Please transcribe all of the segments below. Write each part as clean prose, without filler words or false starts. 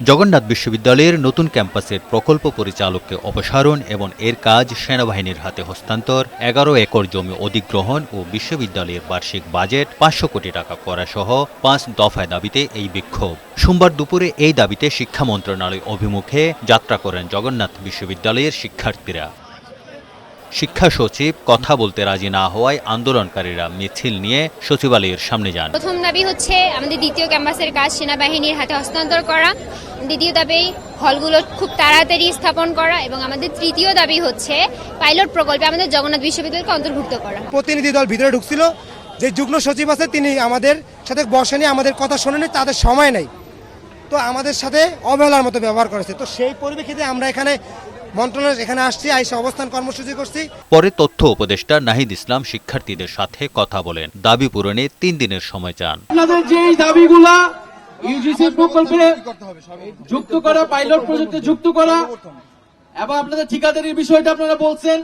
জগন্নাথ বিশ্ববিদ্যালয়ের নতুন ক্যাম্পাসের প্রকল্প পরিচালককে অপসারণ এবং এর কাজ সেনাবাহিনীর হাতে হস্তান্তর, ১১ একর জমি অধিগ্রহণ ও বিশ্ববিদ্যালয়ের বার্ষিক বাজেট ৫০০ কোটি টাকা করা সহ ৫ দফায় দাবিতে এই বিক্ষোভ। সোমবার দুপুরে এই দাবিতে শিক্ষা মন্ত্রণালয় অভিমুখে যাত্রা করেন জগন্নাথ বিশ্ববিদ্যালয়ের শিক্ষার্থীরা। শিক্ষা সচিব কথা বলতে রাজি না হওয়ায় আন্দোলনকারীরা মিছিল নিয়ে সচিবালয়ের সামনে যান। প্রথম দাবি হচ্ছে আমাদের দ্বিতীয় ক্যাম্পাসের কাজ সেনাবাহিনীর হাতে হস্তান্তর করা, দ্বিতীয় দাবি হলগুলো খুব তাড়াতাড়ি স্থাপন করা এবং আমাদের তৃতীয় দাবি হচ্ছে পাইলট প্রকল্পে আমাদের জগন্নাথ বিশ্ববিদ্যালয়কে অন্তর্ভুক্ত করা। প্রতিনিধি দল ভিতরে ঢুকছিল, যে যুগ্ম সচিব আছে তিনি আমাদের সাথে বসেনি, আমাদের কথা শোনেনি, তাদের সময় নেই, তো আমাদের সাথে অবহেলার মতো ব্যবহার করেছে। তো সেই পরিপ্রেক্ষিতে আমরা এখানে মন্ত্রণালয় এখানে আসছি, আইসা অবস্থান কর্মসূচি করছি। পরে তথ্য উপদেষ্টা নাহিদ ইসলাম শিক্ষার্থীদের সাথে কথা বলেন, দাবি পূরণে ৩ দিনের সময় চান। আপনাদের যে দাবিগুলা ইউজিসি প্রকল্পে যুক্ত করা, পাইলট প্রজেক্টে যুক্ত করা এবং আপনাদের ঠিকাদারির বিষয়টা আপনারা বলছেন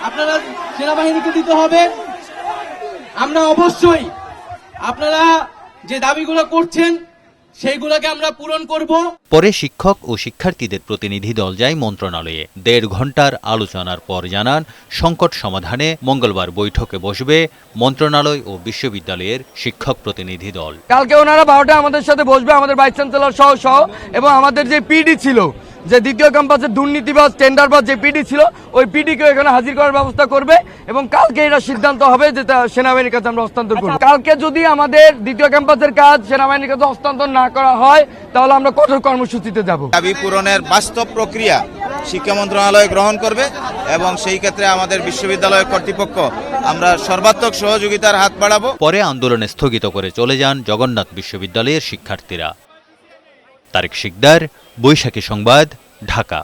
আপনারা সেনাবাহিনীকে দিতে হবে। আমরা অবশ্যই আপনারা যে দাবিগুলো করছেন সেইগুলোকে আমরা পূরণ করব। পরে শিক্ষক ও শিক্ষার্থীদের প্রতিনিধি দল যায় মন্ত্রণালয়ে। ১.৫ ঘণ্টার আলোচনার পর জানান সংকট সমাধানে মঙ্গলবার বৈঠকে বসবে মন্ত্রণালয় ও বিশ্ববিদ্যালয়ের শিক্ষক প্রতিনিধি দল। কালকে ওনারা 12টা আমাদের সাথে বসবে, আমাদের ভাইস চ্যান্সেলর সহ এবং আমাদের যে পিডি ছিল, যে দ্বিতীয় ক্যাম্পাসের দুর্নীতিবাজ টেন্ডারবাজ যে পিডি ছিল, ওই পিডিকে এখানে হাজির করার ব্যবস্থা করবে এবং কালকে এটা সিদ্ধান্ত হবে যে সেনাবাহিনীর কাছে আমরা হস্তান্তর করব। কালকে যদি আমাদের দ্বিতীয় ক্যাম্পাসের কাজ সেনাবাহিনীর কাছে হস্তান্তর না করা হয় তাহলে আমরা কঠোর কর্মসূচিতে যাব। দাবি পূরণের বাস্তব প্রক্রিয়া শিক্ষা মন্ত্রণালয় গ্রহণ করবে এবং সেই ক্ষেত্রে আমাদের বিশ্ববিদ্যালয় কর্তৃপক্ষ আমরা সর্বাত্মক সহযোগিতার হাত বাড়াবো। পরে আন্দোলনে স্থগিত করে চলে যান জগন্নাথ বিশ্ববিদ্যালয়ের শিক্ষার্থীরা। তারেক শিকদার, বৈশাখী সংবাদ, ঢাকা।